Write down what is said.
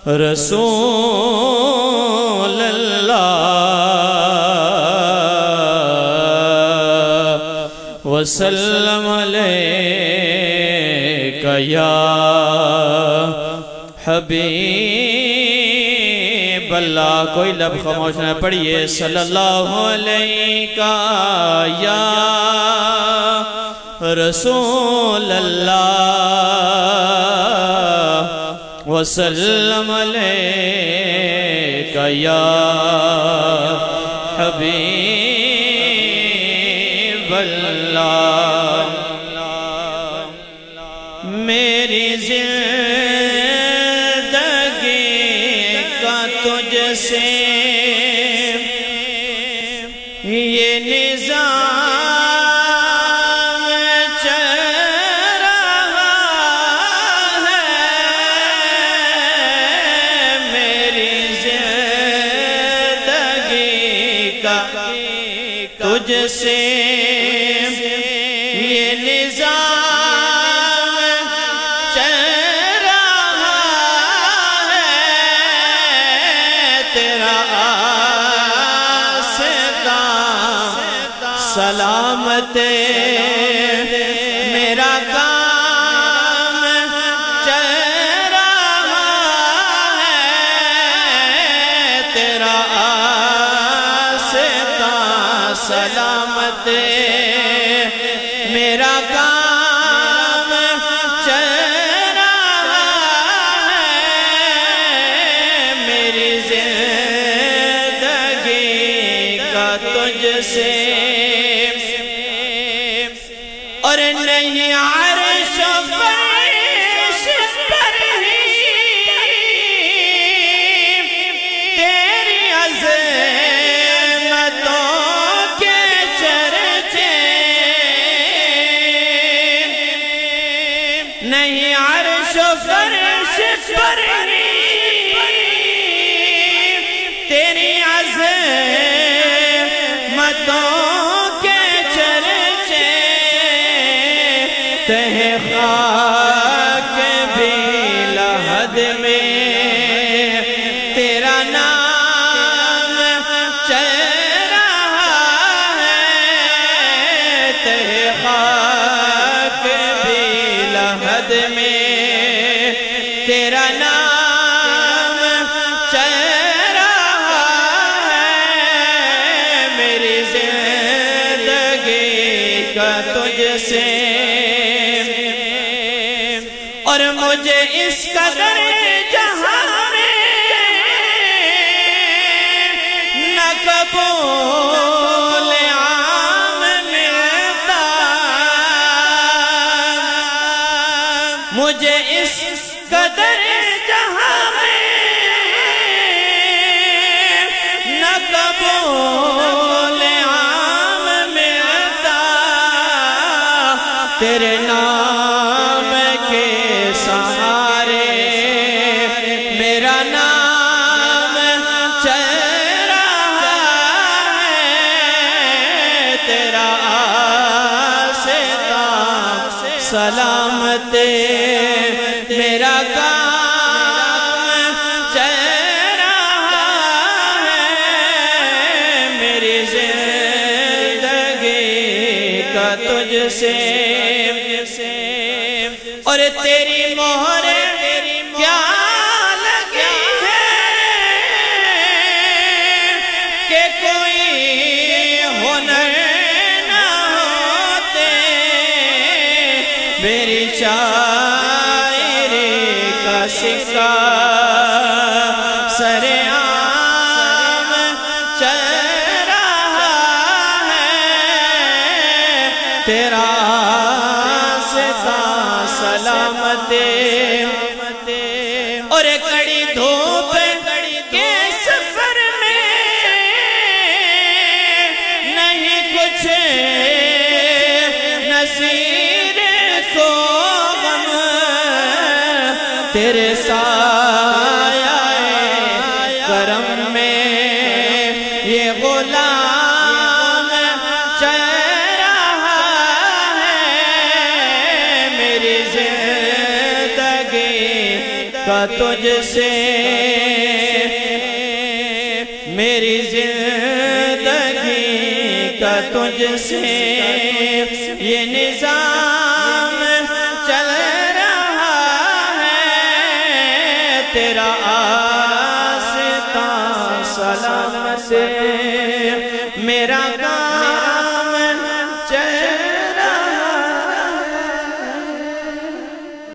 رسول اللہ وسلم علیک یا حبیب اللہ. کوئی لب خاموش نہ پڑھیے. صلی اللہ علیہ یا رسول اللہ وسلم علیک یا حبیب اللہ. میری زندگی کا تجھ سے یہ نظام چل رہا ہے. میری زندگی کا تجھ سے یہ نظام چل رہا ہے. تیرا سلامت میرا کام چل رہا ہے. تیرا آستا سلامت میرا کام چل رہا ہے. میری زندگی کا تجھ سے اور نہیں عرش و فرش پر ہی تیری عظمتوں کے چرچے. نہیں عرش و فرش پر ہی تیری عظمتوں تہ خاک بھی لحد میں تیرا نام چل رہا ہے. تہ خاک بھی لحد میں تیرا نام چل رہا ہے. میری زندگی کا تجھ سے اور مجھے اس قدر جہاں میں نہ قبول عام ملتا. مجھے اس قدر جہاں میں نہ قبول عام ملتا. تیرے نام کے سہارے میرا نام چل رہا ہے. تیرا آستا سلامت میرا کام چل رہا ہے. میری زندگی کا تجھ سے اور تیری مہر کیا لگی ہے کہ کوئی ہنر نہ ہوتے. میری شاعری کا سکہ سر عام چل رہا ہے. تیرا سلامت اور کڑی دھوپ کے سفر میں نہیں کچھ نصیر کو غم. تیرے سایہ کرم میں یہ غلام چل رہا ہے. میری زندگی کا تجھ سے میری زندگی کا تجھ سے یہ نظام چل رہا ہے تیرا آستاں سلام سے میرا